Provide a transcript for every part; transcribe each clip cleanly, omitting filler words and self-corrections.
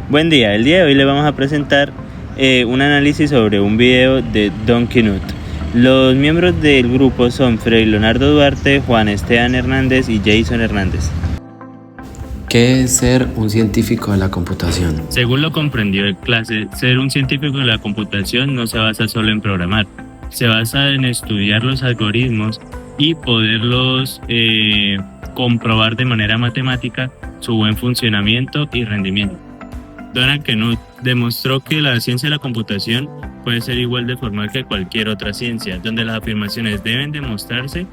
Buen día, el día de hoy le vamos a presentar un análisis sobre un video de Don Knut. Los miembros del grupo son Freddy Leonardo Duarte, Juan Esteban Hernández y Jason Hernández. ¿Qué es ser un científico de la computación? Según lo comprendido en clase, ser un científico de la computación no se basa solo en programar, se basa en estudiar los algoritmos y poderlos comprobar de manera matemática su buen funcionamiento y rendimiento. Donald Knuth demostró que la ciencia de la computación puede ser igual de formal que cualquier otra ciencia, donde las afirmaciones deben demostrarse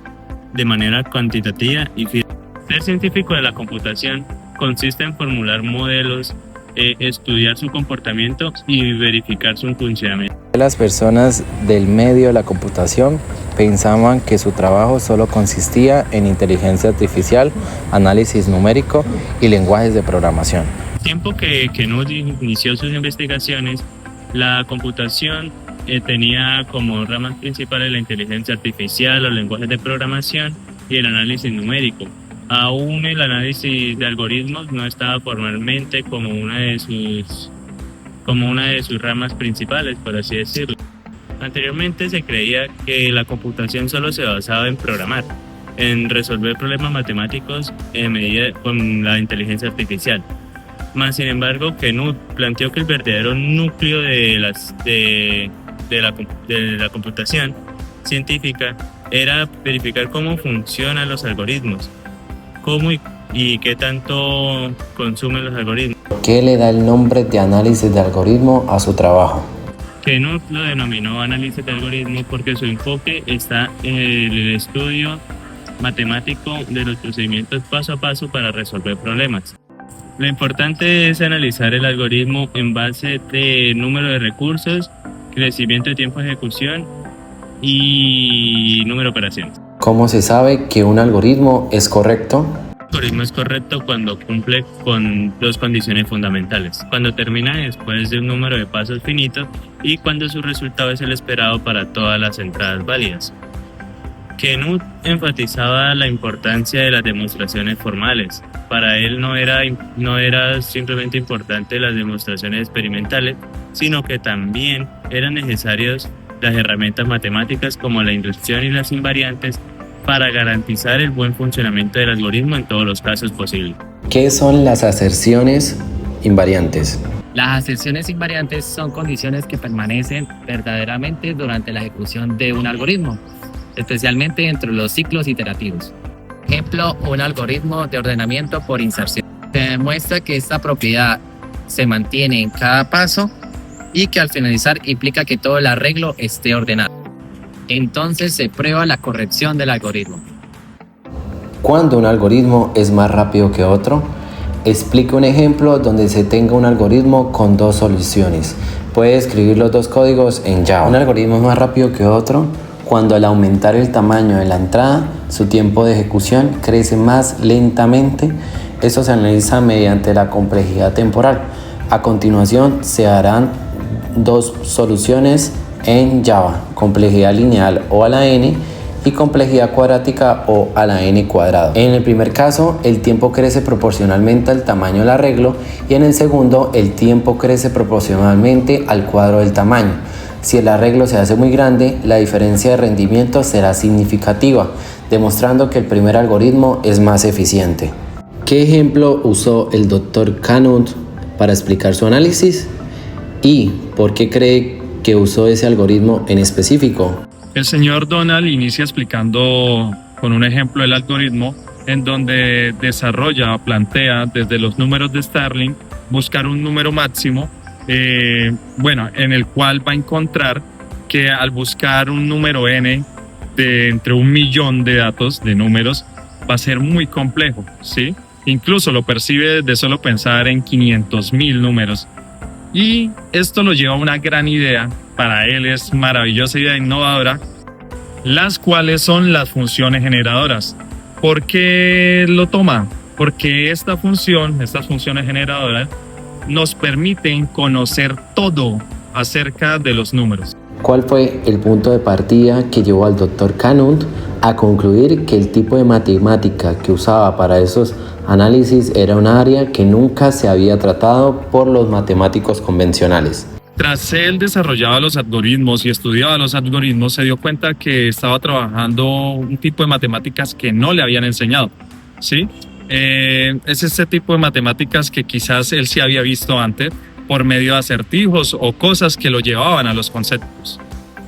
de manera cuantitativa y fiable. Ser científico de la computación consiste en formular modelos, estudiar su comportamiento y verificar su funcionamiento. Las personas del medio de la computación pensaban que su trabajo solo consistía en inteligencia artificial, análisis numérico y lenguajes de programación. Tiempo que Knuth inició sus investigaciones, la computación tenía como ramas principales la inteligencia artificial, los lenguajes de programación y el análisis numérico. Aún el análisis de algoritmos no estaba formalmente como una de sus ramas principales, por así decirlo. Anteriormente se creía que la computación solo se basaba en programar, en resolver problemas matemáticos con la inteligencia artificial. Más sin embargo, Knuth planteó que el verdadero núcleo de la computación científica era verificar cómo funcionan los algoritmos, cómo y qué tanto consumen los algoritmos. ¿Qué le da el nombre de análisis de algoritmo a su trabajo? Knuth lo denominó análisis de algoritmos porque su enfoque está en el estudio matemático de los procedimientos paso a paso para resolver problemas. Lo importante es analizar el algoritmo en base de número de recursos, crecimiento de tiempo de ejecución y número de operaciones. ¿Cómo se sabe que un algoritmo es correcto? El algoritmo es correcto cuando cumple con dos condiciones fundamentales, cuando termina después de un número de pasos finito y cuando su resultado es el esperado para todas las entradas válidas. Knuth enfatizaba la importancia de las demostraciones formales. Para él no era simplemente importante las demostraciones experimentales, sino que también eran necesarias las herramientas matemáticas como la inducción y las invariantes para garantizar el buen funcionamiento del algoritmo en todos los casos posibles. ¿Qué son las aserciones invariantes? Las aserciones invariantes son condiciones que permanecen verdaderamente durante la ejecución de un algoritmo, especialmente dentro de los ciclos iterativos. Ejemplo, un algoritmo de ordenamiento por inserción. Se demuestra que esta propiedad se mantiene en cada paso y que al finalizar implica que todo el arreglo esté ordenado. Entonces se prueba la corrección del algoritmo. ¿Cuándo un algoritmo es más rápido que otro? Explica un ejemplo donde se tenga un algoritmo con dos soluciones. Puede escribir los dos códigos en Java. Un algoritmo es más rápido que otro cuando al aumentar el tamaño de la entrada, su tiempo de ejecución crece más lentamente. Eso se analiza mediante la complejidad temporal. A continuación se harán dos soluciones en Java, complejidad lineal o a la n y complejidad cuadrática o a la n cuadrado. En el primer caso, el tiempo crece proporcionalmente al tamaño del arreglo y en el segundo, el tiempo crece proporcionalmente al cuadro del tamaño. Si el arreglo se hace muy grande, la diferencia de rendimiento será significativa, demostrando que el primer algoritmo es más eficiente. ¿Qué ejemplo usó el Dr. Knuth para explicar su análisis? ¿Y por qué cree que usó ese algoritmo en específico? El señor Donald inicia explicando con un ejemplo el algoritmo en donde plantea desde los números de Starling buscar un número máximo en el cual va a encontrar que al buscar un número n de entre 1 millón de datos, de números, va a ser muy complejo, ¿sí? Incluso lo percibe de solo pensar en 500,000 números. Y esto lo lleva a una gran idea, para él es maravillosa idea innovadora, las cuales son las funciones generadoras. ¿Por qué lo toma? Porque estas funciones generadoras, nos permiten conocer todo acerca de los números. ¿Cuál fue el punto de partida que llevó al Dr. Knuth a concluir que el tipo de matemática que usaba para esos análisis era un área que nunca se había tratado por los matemáticos convencionales. Tras él desarrollaba los algoritmos y estudiaba los algoritmos, se dio cuenta que estaba trabajando un tipo de matemáticas que no le habían enseñado, ¿sí? Es este tipo de matemáticas que quizás él sí había visto antes por medio de acertijos o cosas que lo llevaban a los conceptos.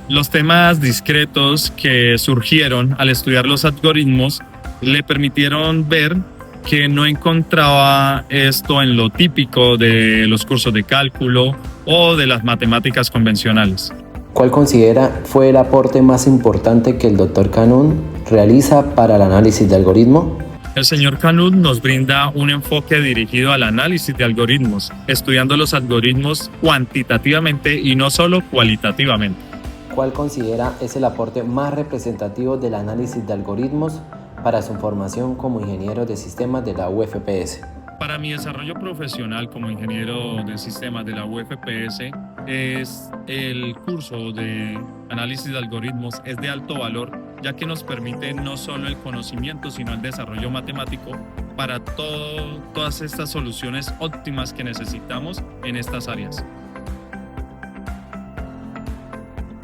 Los temas discretos que surgieron al estudiar los algoritmos le permitieron ver que no encontraba esto en lo típico de los cursos de cálculo o de las matemáticas convencionales. ¿Cuál considera fue el aporte más importante que el Dr. Canut realiza para el análisis de algoritmo? El señor Canut nos brinda un enfoque dirigido al análisis de algoritmos, estudiando los algoritmos cuantitativamente y no solo cualitativamente. ¿Cuál considera es el aporte más representativo del análisis de algoritmos para su formación como ingeniero de sistemas de la UFPS? Para mi desarrollo profesional como ingeniero de sistemas de la UFPS, es el curso de análisis de algoritmos es de alto valor, ya que nos permite no solo el conocimiento, sino el desarrollo matemático para todas estas soluciones óptimas que necesitamos en estas áreas.